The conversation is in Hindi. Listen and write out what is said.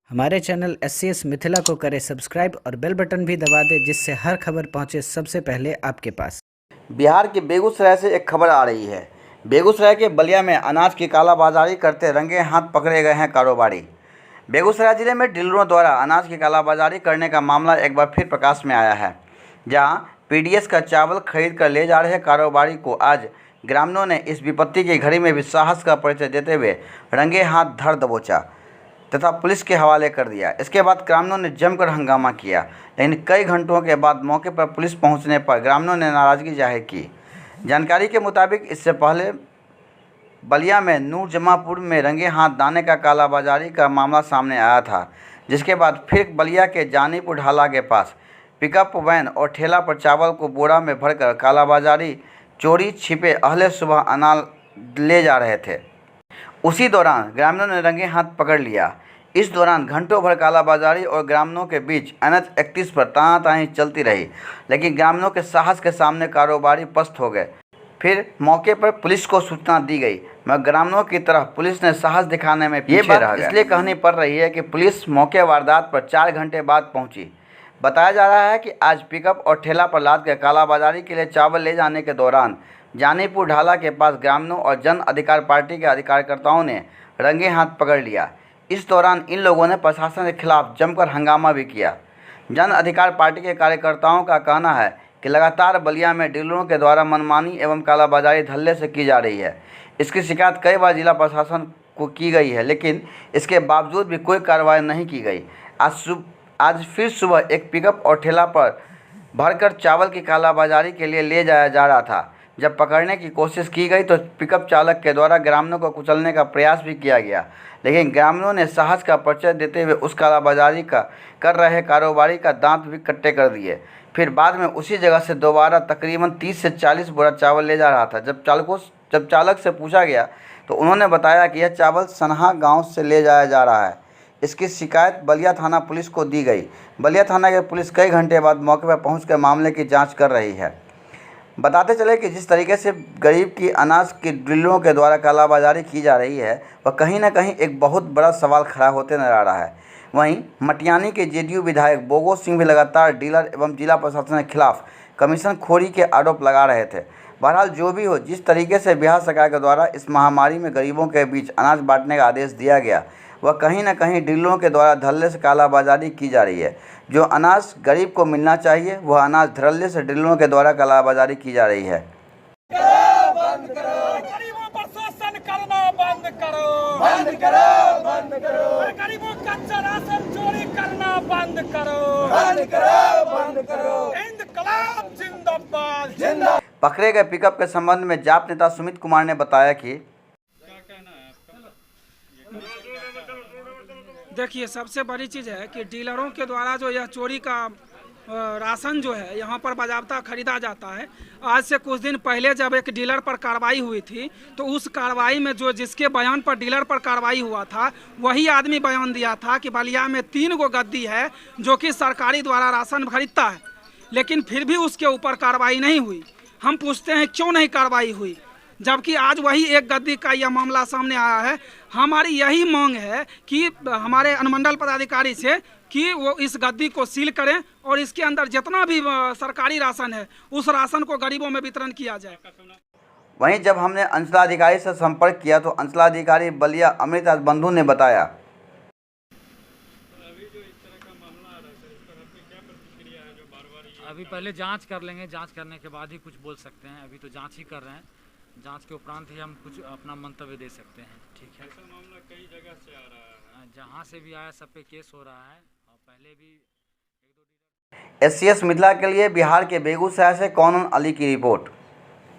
हमारे चैनल SCS मिथिला को करें सब्सक्राइब और बेल बटन भी दबा दें, जिससे हर खबर पहुंचे सबसे पहले आपके पास। बिहार के बेगूसराय से एक खबर आ रही है। बेगूसराय के बलिया में अनाज की कालाबाजारी करते रंगे हाथ पकड़े गए हैं कारोबारी। बेगूसराय जिले में डीलरों द्वारा अनाज की कालाबाजारी करने का मामला एक बार फिर प्रकाश में आया है, जहां PDS का चावल खरीद कर ले जा रहे कारोबारी को आज ग्रामीणों ने इस विपत्ति की घड़ी में भी साहस का परिचय देते हुए रंगे हाथ धर दबोचा तथा पुलिस के हवाले कर दिया। इसके बाद ग्रामीणों ने जमकर हंगामा किया, लेकिन कई घंटों के बाद मौके पर पुलिस पहुंचने पर ग्रामीणों ने नाराजगी जाहिर की। जानकारी के मुताबिक इससे पहले बलिया में नूर जमापुर में रंगे हाथ दाने का कालाबाजारी का मामला सामने आया था, जिसके बाद फिर बलिया के जानीपुर ढाला के पास पिकअप वैन और ठेला पर चावल को बोरा में भरकर कालाबाजारी चोरी छिपे अहले सुबह अनाज ले जा रहे थे। उसी दौरान ग्रामीणों ने रंगे हाथ पकड़ लिया। इस दौरान घंटों भर कालाबाजारी और ग्रामीणों के बीच NH 31 पर तानातानी चलती रही, लेकिन ग्रामीणों के साहस के सामने कारोबारी पस्त हो गए। फिर मौके पर पुलिस को सूचना दी गई, मगर ग्रामीणों की तरफ पुलिस ने साहस दिखाने में पीछे रह गया। इसलिए कहनी पड़ रही है कि पुलिस मौके वारदात पर 4 घंटे बाद पहुंची। बताया जा रहा है कि आज पिकअप और ठेला पर लाद कर कालाबाजारी के लिए चावल ले जाने के दौरान जानीपुर ढाला के पास ग्रामीणों और जन अधिकार पार्टी के कार्यकर्ताओं ने रंगे हाथ पकड़ लिया। इस दौरान इन लोगों ने प्रशासन के खिलाफ जमकर हंगामा भी किया। जन अधिकार पार्टी के कार्यकर्ताओं का कहना है कि लगातार बलिया में डीलरों के द्वारा मनमानी एवं कालाबाजारी धल्ले से की जा रही है। इसकी शिकायत कई बार जिला प्रशासन को की गई है, लेकिन इसके बावजूद भी कोई कार्रवाई नहीं की गई। आज फिर सुबह एक पिकअप और ठेला पर भरकर चावल की कालाबाजारी के लिए ले जाया जा रहा था। जब पकड़ने की कोशिश की गई तो पिकअप चालक के द्वारा ग्रामीणों को कुचलने का प्रयास भी किया गया, लेकिन ग्रामीणों ने साहस का परिचय देते हुए उस कालाबाजारी का कर रहे कारोबारी का दांत भी कट्टे कर दिए। फिर बाद में उसी जगह से दोबारा तकरीबन 30 से 40 बोरा चावल ले जा रहा था। जब चालक से पूछा गया तो उन्होंने बताया कि यह चावल सनहा गाँव से ले जाया जा रहा है। इसकी शिकायत बलिया थाना पुलिस को दी गई। बलिया थाना की पुलिस कई घंटे बाद मौके पर पहुंचकर मामले की जांच कर रही है। बताते चले कि जिस तरीके से गरीब की अनाज की डीलरों के द्वारा कालाबाजारी की जा रही है, वह कहीं ना कहीं एक बहुत बड़ा सवाल खड़ा होते नजर आ रहा है। वहीं मटियानी के JDU विधायक बोगो सिंह भी लगातार डीलर एवं जिला प्रशासन के खिलाफ कमीशन खोरी के आरोप लगा रहे थे। बहरहाल जो भी हो, जिस तरीके से बिहार सरकार के द्वारा इस महामारी में गरीबों के बीच अनाज बांटने का आदेश दिया गया, वह कहीं ना कहीं डीलरों के द्वारा धड़ल्ले से कालाबाजारी की जा रही है। जो अनाज गरीब को मिलना चाहिए, वह अनाज धड़ल्ले से डीलरों के द्वारा कालाबाजारी की जा रही है। बंद करो, गरीबों पर शोषण करना बंद करो, बंद करो, बंद करो, गरीबों का कच्चा राशन चोरी करना बंद करो, बंद करो, बंद करो, इंकलाब जिंदाबाद, जिंदाबाद। पकड़े गए पिकअप के संबंध में जाप नेता सुमित कुमार ने बताया कि देखिए, सबसे बड़ी चीज़ है कि डीलरों के द्वारा जो यह चोरी का राशन जो है यहाँ पर बाजाबता खरीदा जाता है। आज से कुछ दिन पहले जब एक डीलर पर कार्रवाई हुई थी, तो उस कार्रवाई में जो जिसके बयान पर डीलर पर कार्रवाई हुआ था, वही आदमी बयान दिया था कि बलिया में 3 गो गद्दी है जो कि सरकारी द्वारा राशन खरीदता है, लेकिन फिर भी उसके ऊपर कार्रवाई नहीं हुई। हम पूछते हैं क्यों नहीं कार्रवाई हुई, जबकि आज वही एक गद्दी का यह मामला सामने आया है। हमारी यही मांग है कि हमारे अनुमंडल पदाधिकारी से कि वो इस गद्दी को सील करें और इसके अंदर जितना भी सरकारी राशन है उस राशन को गरीबों में वितरण किया जाए। वहीं जब हमने अंचलाधिकारी से संपर्क किया तो अंचलाधिकारी बलिया अमृत बंधु ने बताया, अभी पहले जांच कर लेंगे, जांच करने के बाद ही कुछ बोल सकते हैं। अभी तो जांच ही कर रहे हैं, जांच के उपरांत ही हम कुछ अपना मंतव्य दे सकते हैं। ठीक है, ऐसा मामला कई जगह से आ रहा है, जहां से भी आया सब पे केस हो रहा है और पहले भी SCS मिथिला के लिए बिहार के बेगूसराय से कौन अली की रिपोर्ट।